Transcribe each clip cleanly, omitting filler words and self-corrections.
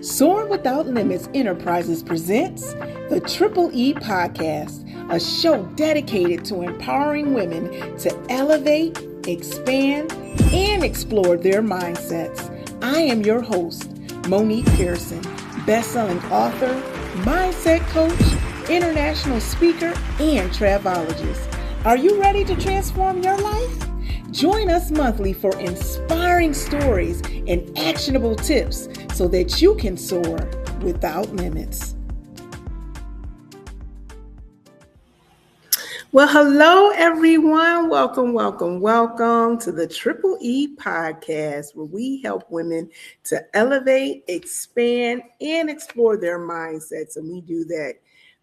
Soar Without Limits Enterprises presents the Triple E Podcast, a show dedicated to empowering women to elevate, expand, and explore their mindsets. I am your host, Monique Pearson, best-selling author, mindset coach, international speaker, and travelologist. Are you ready to transform your life? Join us monthly for inspiring stories and actionable tips so that you can soar without limits. Well, hello, everyone. Welcome to the Triple E Podcast, where we help women to elevate, expand, and explore their mindsets. And we do that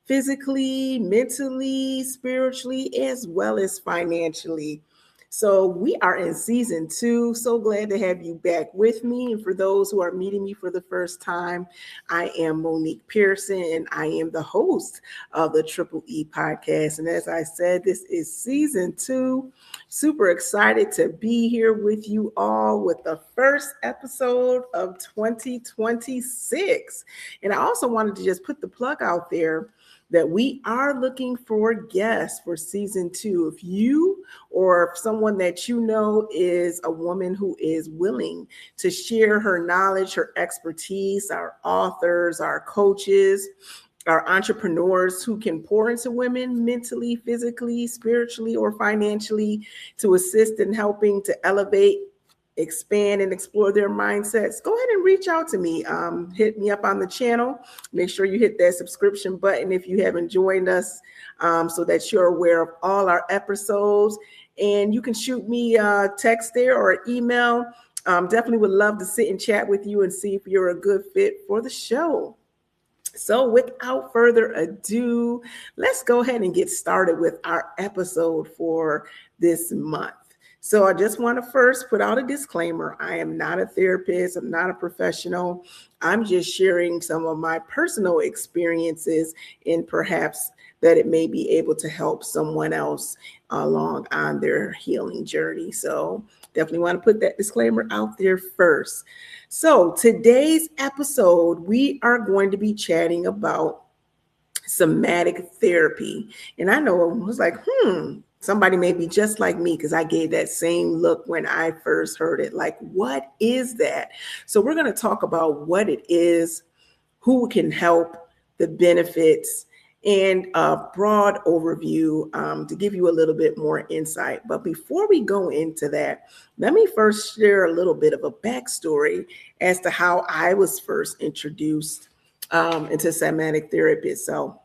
physically, mentally, spiritually, as well as financially. So we are in season 2. So glad to have you back with me. And for those who are meeting me for the first time, I am Monique Pearson, and I am the host of the Triple E Podcast. And as I said, this is season 2. Super excited to be here with you all with the first episode of 2026. And I also wanted to just put the plug out there that we are looking for guests for season 2. If you or if someone that you know is a woman who is willing to share her knowledge, her expertise, our authors, our coaches, our entrepreneurs who can pour into women mentally, physically, spiritually, or financially to assist in helping to elevate, expand, and explore their mindsets, go ahead and reach out to me. Hit me up on the channel. Make sure you hit that subscription button if you haven't joined us, so that you're aware of all our episodes. And you can shoot me a text there or an email. Definitely would love to sit and chat with you and see if you're a good fit for the show. So without further ado, let's go ahead and get started with our episode for this month. So I just want to first put out a disclaimer. I am not a therapist. I'm not a professional. I'm just sharing some of my personal experiences, and perhaps that it may be able to help someone else along on their healing journey. So definitely want to put that disclaimer out there first. So today's episode, we are going to be chatting about somatic therapy. And I know it was like, somebody may be just like me, because I gave that same look when I first heard it. Like, what is that? So we're going to talk about what it is, who can help, the benefits, and a broad overview to give you a little bit more insight. But before we go into that, let me first share a little bit of a backstory as to how I was first introduced into somatic therapy. So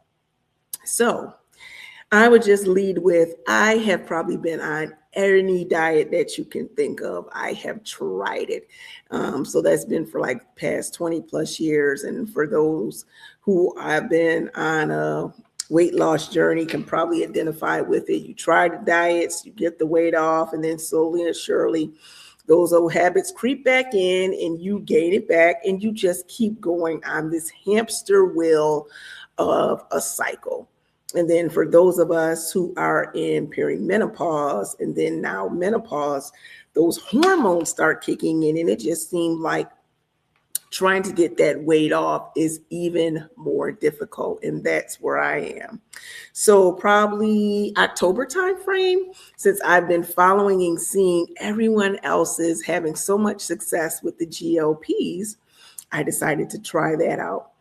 I would just lead with, I have probably been on any diet that you can think of. I have tried it. So that's been for like past 20 plus years. And for those who have been on a weight loss journey can probably identify with it. You try the diets, you get the weight off, and then slowly and surely those old habits creep back in and you gain it back, and you just keep going on this hamster wheel of a cycle. And then for those of us who are in perimenopause and then now menopause, those hormones start kicking in, and it just seemed like trying to get that weight off is even more difficult. And that's where I am. So probably October timeframe, since I've been following and seeing everyone else's having so much success with the GLPs, I decided to try that out.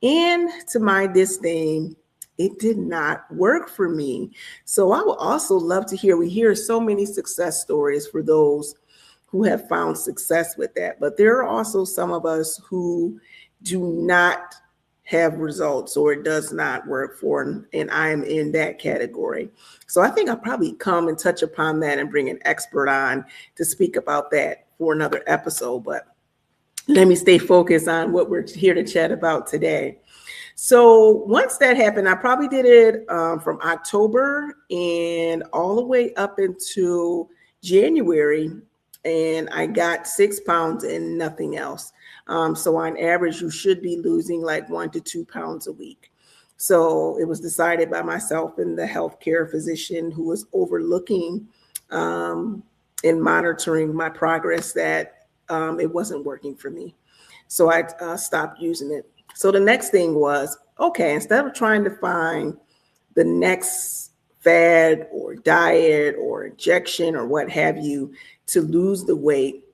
And to my disdain, it did not work for me. So I would also love to hear, we hear so many success stories for those who have found success with that. But there are also some of us who do not have results, or it does not work for them, and I am in that category. So I think I'll probably come and touch upon that and bring an expert on to speak about that for another episode. But let me stay focused on what we're here to chat about today. So once that happened, I probably did it from October and all the way up into January, and I got 6 pounds and nothing else. So on average, you should be losing like 1 to 2 pounds a week. So it was decided by myself and the healthcare physician who was overlooking and monitoring my progress that it wasn't working for me. So I stopped using it. So the next thing was, okay, instead of trying to find the next fad or diet or injection or what have you to lose the weight,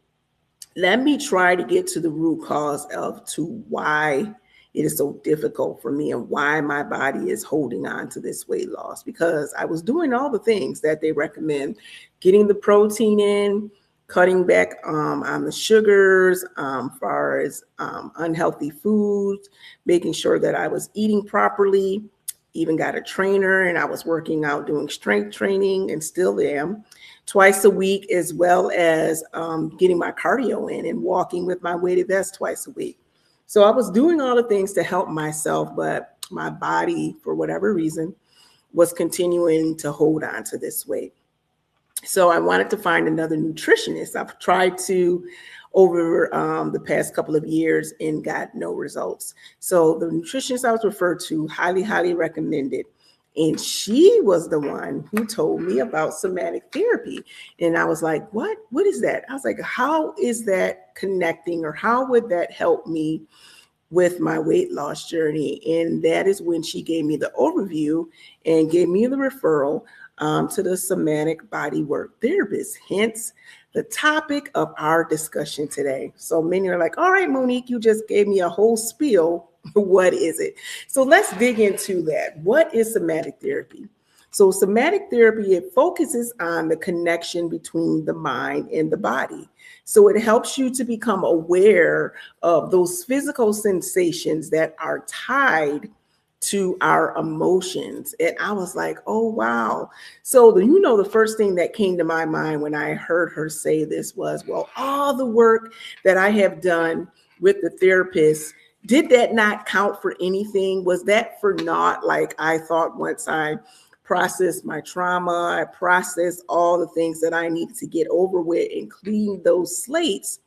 let me try to get to the root cause of to why it is so difficult for me and why my body is holding on to this weight loss, because I was doing all the things that they recommend, getting the protein in, cutting back on the sugars, far as unhealthy foods, making sure that I was eating properly, even got a trainer, and I was working out, doing strength training, and still am twice a week, as well as getting my cardio in and walking with my weighted vest twice a week. So I was doing all the things to help myself, but my body, for whatever reason, was continuing to hold on to this weight. So I wanted to find another nutritionist. I've tried to over the past couple of years and got no results. So the nutritionist I was referred to, highly, highly recommended. And she was the one who told me about somatic therapy. And I was like, what? What is that? I was like, how is that connecting, or how would that help me with my weight loss journey? And that is when she gave me the overview and gave me the referral to the somatic body work therapist, hence the topic of our discussion today. So many are like, all right, Monique, you just gave me a whole spiel. What is it? So let's dig into that. What is somatic therapy? So somatic therapy, it focuses on the connection between the mind and the body. So it helps you to become aware of those physical sensations that are tied to our emotions. And I was like, oh, wow. So the first thing that came to my mind when I heard her say this was, well, all the work that I have done with the therapist, did that not count for anything? Was that for naught? Like I thought, once I processed my trauma, I processed all the things that I needed to get over with and clean those slates,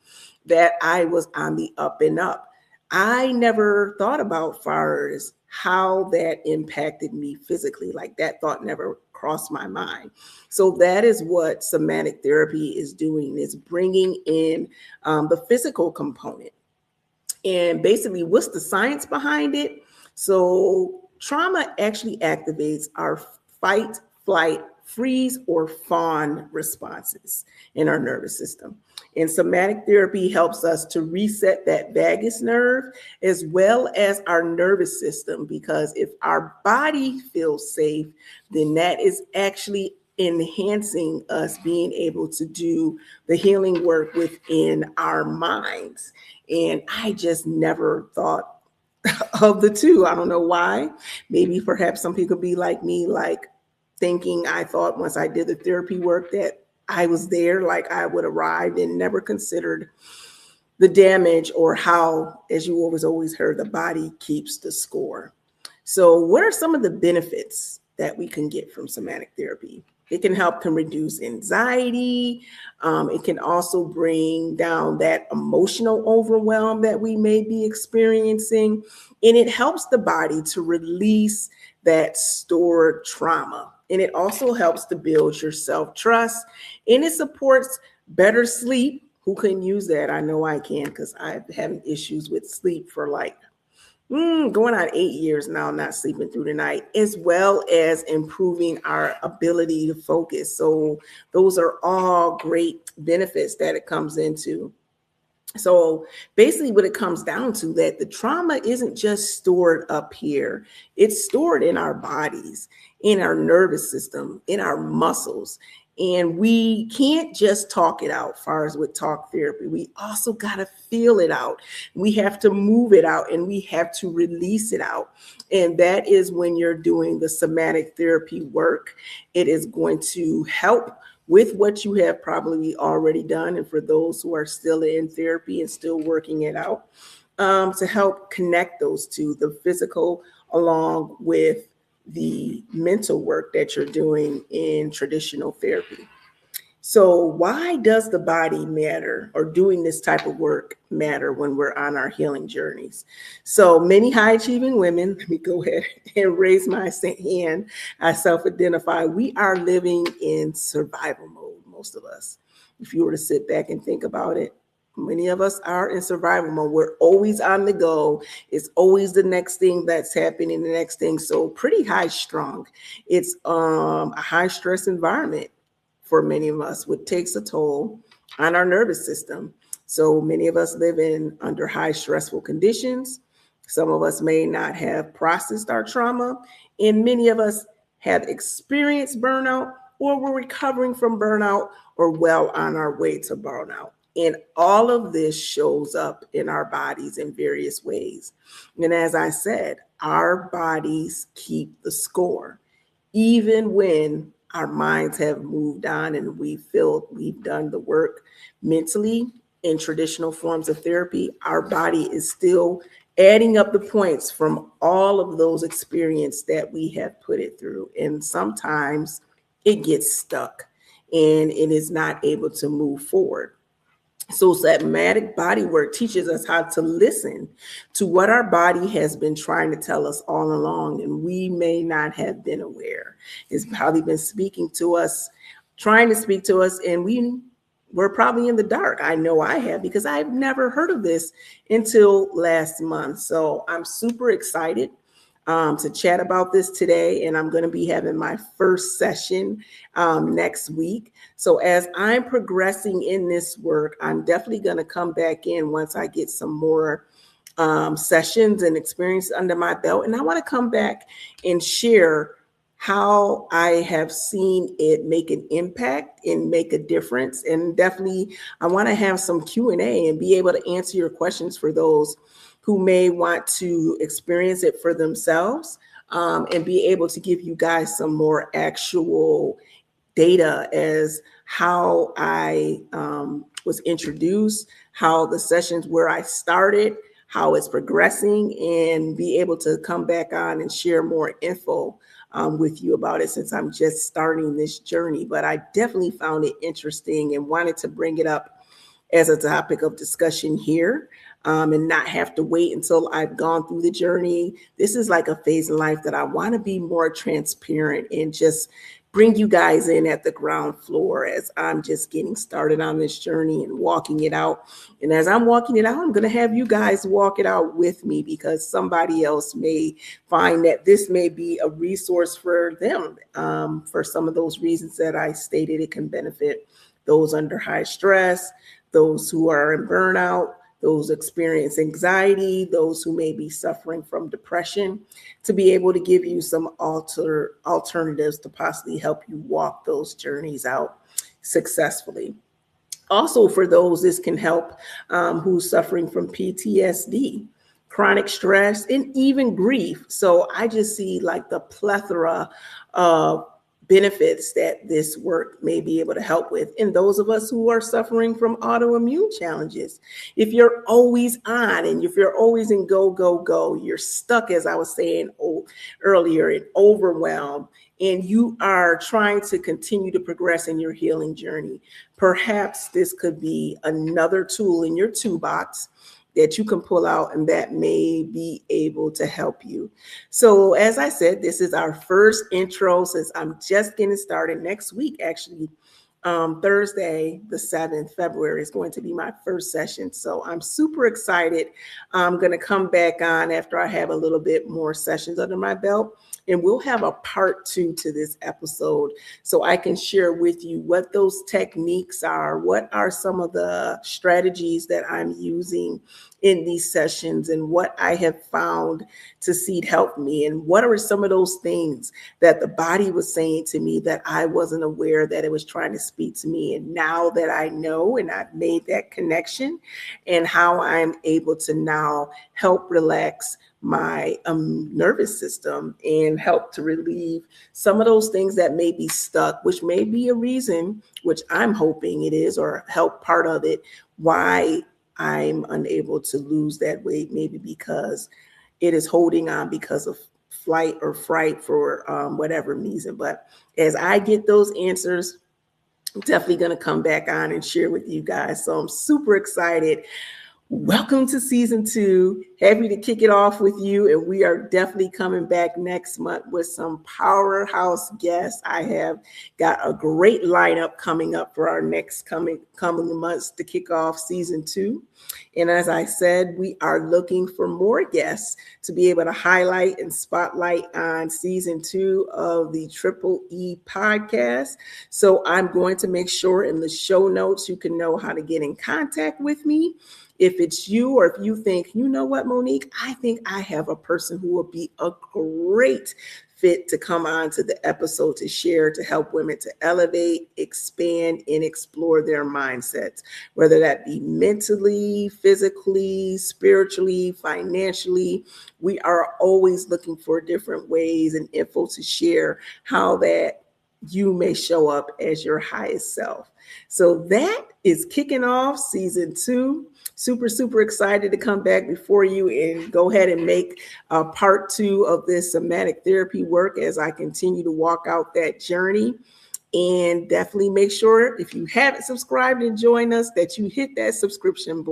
that I was on the up and up. I never thought about far as how that impacted me physically. Like that thought never crossed my mind. So that is what somatic therapy is doing, is bringing in the physical component. And basically, what's the science behind it? So trauma actually activates our fight, flight, freeze, or fawn responses in our nervous system. And somatic therapy helps us to reset that vagus nerve as well as our nervous system, because if our body feels safe, then that is actually enhancing us being able to do the healing work within our minds. And I just never thought of the two. I don't know why. Maybe perhaps some people be like me, like thinking I thought once I did the therapy work that I was there, like I would arrive, and never considered the damage or how, as you always heard, the body keeps the score. So what are some of the benefits that we can get from somatic therapy? It can reduce anxiety. It can also bring down that emotional overwhelm that we may be experiencing. And it helps the body to release that stored trauma. And it also helps to build your self-trust. And it supports better sleep. Who can use that? I know I can, because I've had issues with sleep for like going on 8 years now, not sleeping through the night, as well as improving our ability to focus. So those are all great benefits that it comes into. So basically what it comes down to, that the trauma isn't just stored up here. It's stored in our bodies, in our nervous system, in our muscles. And we can't just talk it out, far as with talk therapy. We also got to feel it out. We have to move it out, and we have to release it out. And that is when you're doing the somatic therapy work. It is going to help with what you have probably already done. And for those who are still in therapy and still working it out, to help connect those two, the physical along with the mental work that you're doing in traditional therapy. So why does the body matter, or doing this type of work matter when we're on our healing journeys? So many high achieving women, let me go ahead and raise my hand. I self-identify. We are living in survival mode, most of us. If you were to sit back and think about it, Many of us are in survival mode. We're always on the go. It's always the next thing that's happening, the next thing. So pretty high strung. It's a high stress environment for many of us, which takes a toll on our nervous system. So many of us live in under high stressful conditions. Some of us may not have processed our trauma, and many of us have experienced burnout, or we're recovering from burnout, or well on our way to burnout. And all of this shows up in our bodies in various ways. And as I said, our bodies keep the score. Even when our minds have moved on and we feel we've done the work mentally in traditional forms of therapy, our body is still adding up the points from all of those experiences that we have put it through. And sometimes it gets stuck and it is not able to move forward. So somatic body work teaches us how to listen to what our body has been trying to tell us all along, and we may not have been aware. It's probably been speaking to us, trying to speak to us, and we're probably in the dark. I know I have, because I've never heard of this until last month. So I'm super excited to chat about this today, and I'm going to be having my first session next week. So as I'm progressing in this work, I'm definitely going to come back in once I get some more sessions and experience under my belt, and I want to come back and share how I have seen it make an impact and make a difference. And definitely I want to have some Q&A and be able to answer your questions for those who may want to experience it for themselves, and be able to give you guys some more actual data as how I was introduced, how the sessions where I started, how it's progressing, and be able to come back on and share more info with you about it, since I'm just starting this journey. But I definitely found it interesting and wanted to bring it up as a topic of discussion here, and not have to wait until I've gone through the journey. This is like a phase in life that I want to be more transparent and just bring you guys in at the ground floor as I'm just getting started on this journey and walking it out. And as I'm walking it out, I'm going to have you guys walk it out with me, because somebody else may find that this may be a resource for them, for some of those reasons that I stated. It can benefit those under high stress, those who are in burnout, those experience anxiety, those who may be suffering from depression, to be able to give you some alternatives to possibly help you walk those journeys out successfully. Also, for those, this can help who's suffering from PTSD, chronic stress, and even grief. So I just see like the plethora of benefits that this work may be able to help with. And those of us who are suffering from autoimmune challenges, if you're always on and if you're always in go, go, go, you're stuck, as I was saying earlier, and overwhelmed, and you are trying to continue to progress in your healing journey, perhaps this could be another tool in your toolbox that you can pull out and that may be able to help you. So as I said, this is our first intro, since I'm just getting started. Next week, actually, Thursday, the 7th February is going to be my first session. So I'm super excited. I'm going to come back on after I have a little bit more sessions under my belt, and we'll have a part 2 to this episode, so I can share with you what those techniques are, what are some of the strategies that I'm using in these sessions, and what I have found to see help me, and what are some of those things that the body was saying to me that I wasn't aware that it was trying to speak to me. And now that I know and I've made that connection, and how I'm able to now help relax my nervous system and help to relieve some of those things that may be stuck, which may be a reason, which I'm hoping it is, or help part of it, why I'm unable to lose that weight, maybe because it is holding on because of flight or fright for whatever reason. But as I get those answers, I'm definitely going to come back on and share with you guys. So I'm super excited. Welcome to season 2. happy to kick it off with you. And we are definitely coming back next month with some powerhouse guests. I have got a great lineup coming up for our next coming months to kick off season 2. And as I said, we are looking for more guests to be able to highlight and spotlight on season 2 of the Triple E podcast. So I'm going to make sure in the show notes you can know how to get in contact with me. If it's you, or if you think, you know what, Monique, I think I have a person who will be a great fit to come on to the episode to share, to help women to elevate, expand, and explore their mindsets, whether that be mentally, physically, spiritually, financially. We are always looking for different ways and info to share how that you may show up as your highest self. So that is kicking off season 2. Super, super excited to come back before you and go ahead and make part 2 of this somatic therapy work as I continue to walk out that journey. And definitely make sure, if you haven't subscribed and joined us, that you hit that subscription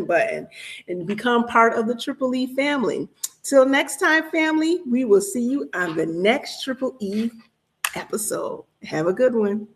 button and become part of the Triple E family. Till next time, family, we will see you on the next Triple E episode. Have a good one.